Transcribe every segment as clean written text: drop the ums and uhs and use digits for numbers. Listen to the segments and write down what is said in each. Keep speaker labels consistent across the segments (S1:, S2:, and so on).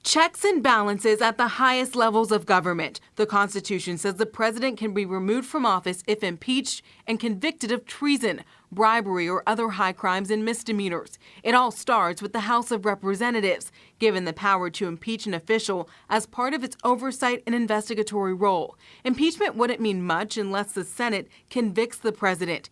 S1: Checks and balances at the highest levels of government. The Constitution says the president can be removed from office if impeached and convicted of treason, bribery, or other high crimes and misdemeanors. It all starts with the House of Representatives, given the power to impeach an official as part of its oversight and investigatory role. Impeachment wouldn't mean much unless the Senate convicts the president.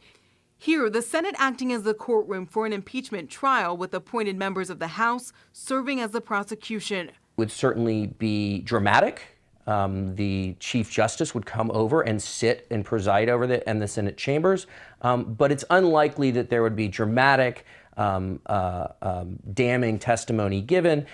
S1: Here, the Senate acting as the courtroom for an impeachment trial with appointed members of the House serving as the prosecution.
S2: Would certainly be dramatic. The Chief Justice would come over and sit and preside over in the Senate chambers, but it's unlikely that there would be dramatic, damning testimony given.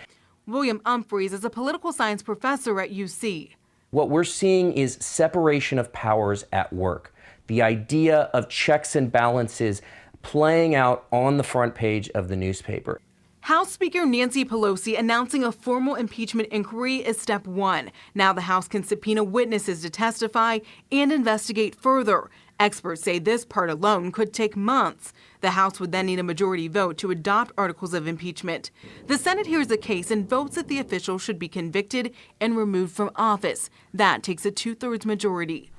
S1: William Humphreys is a political science professor at UC.
S2: What we're seeing is separation of powers at work. The idea of checks and balances playing out on the front page of the newspaper.
S1: House Speaker Nancy Pelosi announcing a formal impeachment inquiry is step one. Now the House can subpoena witnesses to testify and investigate further. Experts say this part alone could take months. The House would then need a majority vote to adopt articles of impeachment. The Senate hears the case and votes that the official should be convicted and removed from office. That takes a 2/3 majority.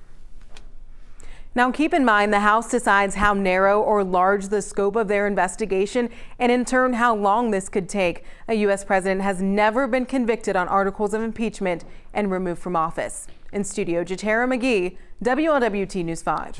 S1: Now keep in mind the House decides how narrow or large the scope of their investigation and in turn how long this could take. A U.S. president has never been convicted on articles of impeachment and removed from office. In studio, Jatara McGee, WLWT News 5.